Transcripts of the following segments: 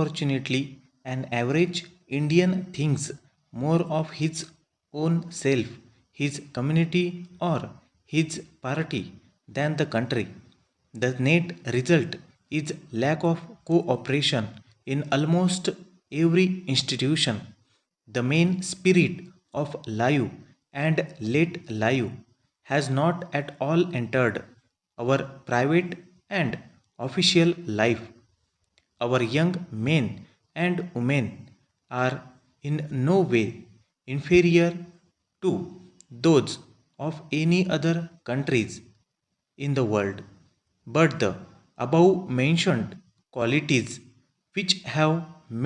unfortunately, an average Indian thinks more of his own self, his community, or his party than the country. The net result is lack of cooperation in almost every institution. The main spirit of live and let live has not at all entered our private and official life. Our young men and women are in no way inferior to those of any other countries in the world, but the above mentioned qualities which have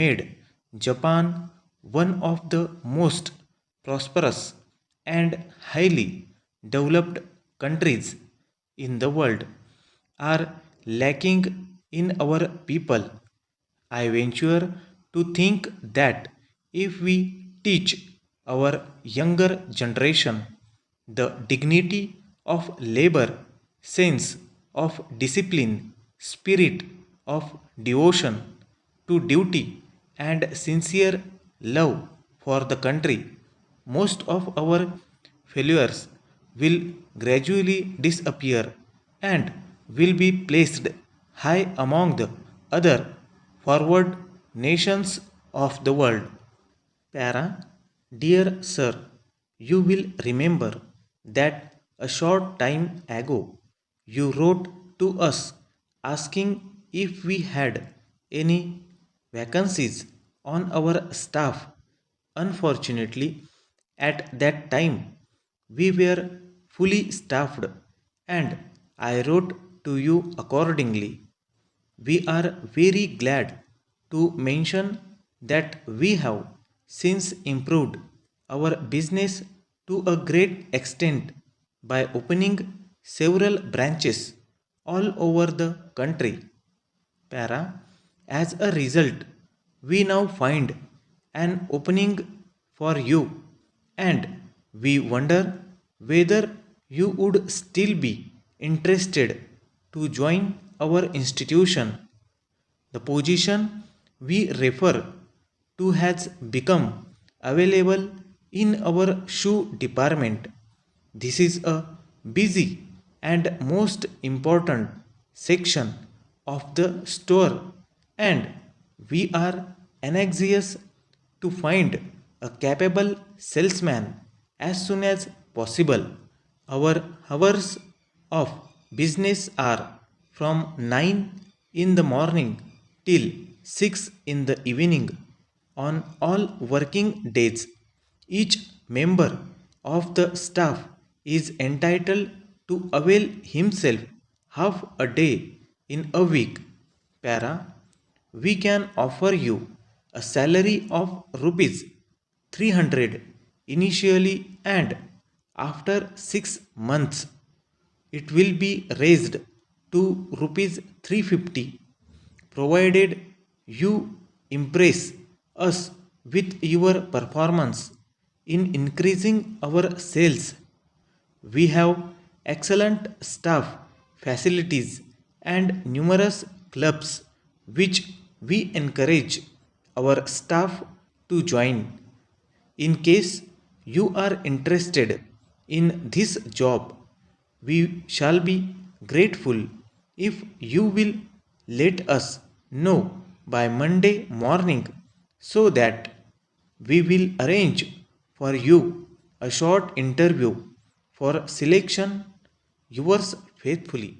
made Japan one of the most prosperous and highly developed countries in the world are lacking in our people. I venture to think that if we teach our younger generation the dignity of labor, sense of discipline, spirit of devotion to duty, and sincere love for the country, most of our failures will gradually disappear and will be placed high among the other forward nations of the world. Para, dear sir, you will remember that a short time ago you wrote to us asking if we had any vacancies on our staff. Unfortunately, at that time we were fully staffed and I wrote to you accordingly. We are very glad to mention that we have since improved our business to a great extent by opening several branches all over the country. Para, as a result, we now find an opening for you and we wonder whether you would still be interested to join our institution. The position we refer to has become available in our shoe department. This is a busy and most important section of the store, and we are anxious to find a capable salesman as soon as possible. Our hours of business are from 9 in the morning till 6 in the evening on all working days. Each member of the staff is entitled to avail himself half a day in a week. Para, we can offer you a salary of rupees 300 initially, and after 6 months it will be raised to rupees 350 provided you impress us with your performance in increasing our sales. We have excellent staff facilities and numerous clubs which we encourage our staff to join. In case you are interested in this job, we shall be grateful if you will let us know by Monday morning so that we will arrange for you a short interview for selection. Yours faithfully.